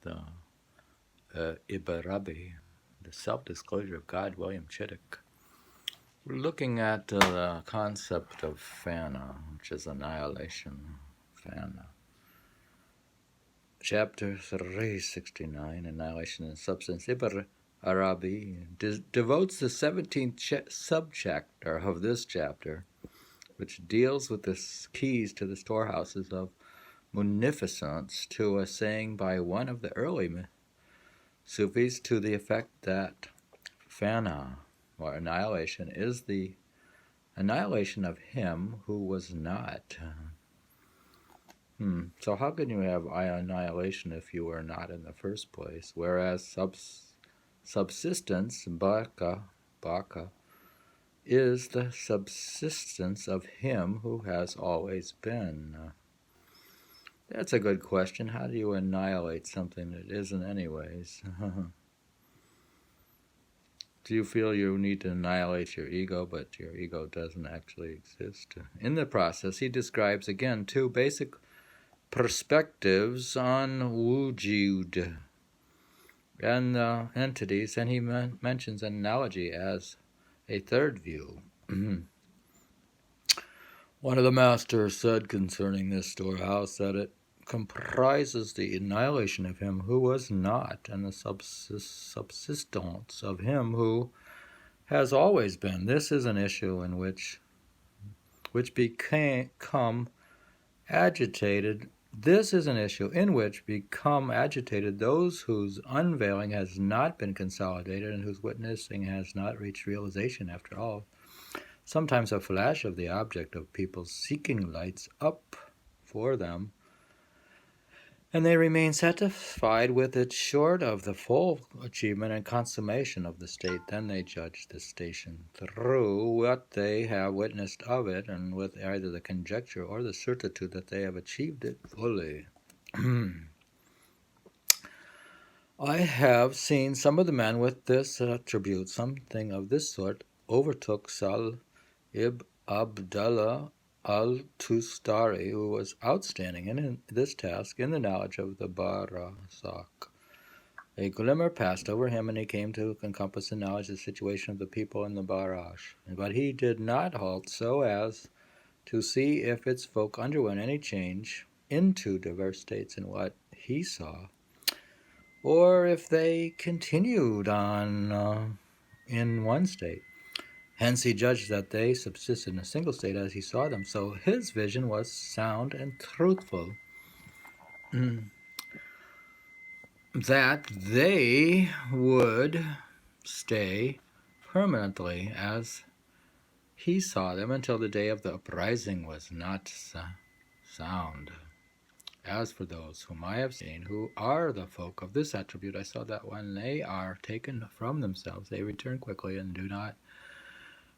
the al-Arabi, the self-disclosure of God, William Chittick. We're looking at the concept of Fana, which is annihilation. Fana. Chapter 369, Annihilation and Substance. al-Arabi devotes the 17th subchapter of this chapter, which deals with the keys to the storehouses of munificence, to a saying by one of the early Sufis to the effect that Fana, or annihilation, is the annihilation of him who was not. So how can you have annihilation if you were not in the first place? Whereas subsistence, baka, is the subsistence of him who has always been. That's a good question. How do you annihilate something that isn't anyways? Do you feel you need to annihilate your ego, but your ego doesn't actually exist? In the process, he describes again two basic perspectives on wujud and entities, and he mentions an analogy as a third view. One of the masters said concerning this storehouse that it comprises the annihilation of him who was not and the subsistence of him who has always been. This is an issue in which become agitated. This is an issue in which become agitated those whose unveiling has not been consolidated and whose witnessing has not reached realization after all. Sometimes a flash of the object of people's seeking lights up for them, and they remain satisfied with it short of the full achievement and consummation of the state. Then they judge the station through what they have witnessed of it, and with either the conjecture or the certitude that they have achieved it fully. I have seen some of the men with this attribute. Something of this sort overtook Sal ibn Abdullah al-Tustari, who was outstanding in this task in the knowledge of the Barzakh. A glimmer passed over him, and he came to encompass the knowledge of the situation of the people in the Barash. But he did not halt so as to see if its folk underwent any change into diverse states in what he saw, or if they continued on in one state. Hence he judged that they subsisted in a single state as he saw them, so his vision was sound and truthful. That they would stay permanently as he saw them until the day of the uprising was not sound. As for those whom I have seen, who are the folk of this attribute, I saw that when they are taken from themselves, they return quickly and do not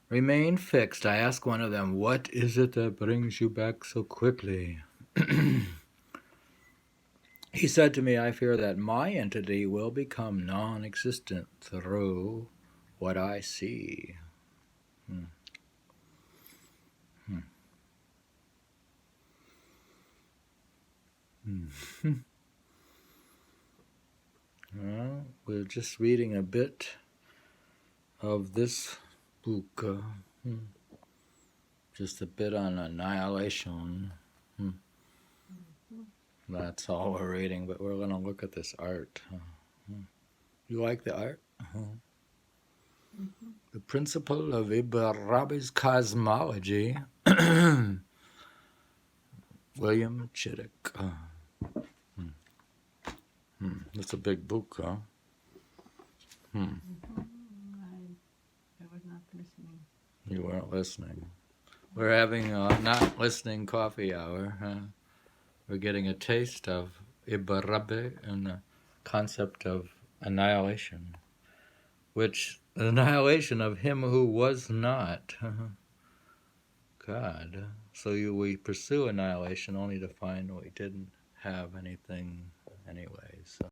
remain fixed. I asked one of them, "What is it that brings you back so quickly?" He said to me, "I fear that my entity will become non-existent through what I see." Well, we're just reading a bit of this book, just a bit on annihilation. That's all we're reading, but we're going to look at this art. You like the art? The principle of al-Arabi's cosmology. William Chittick. That's a big book, huh? I was not listening. You weren't listening. We're having a not listening coffee hour. We're getting a taste of al-Arabi and the concept of annihilation, which annihilation of him who was not. God. So we pursue annihilation only to find we didn't have anything anyways.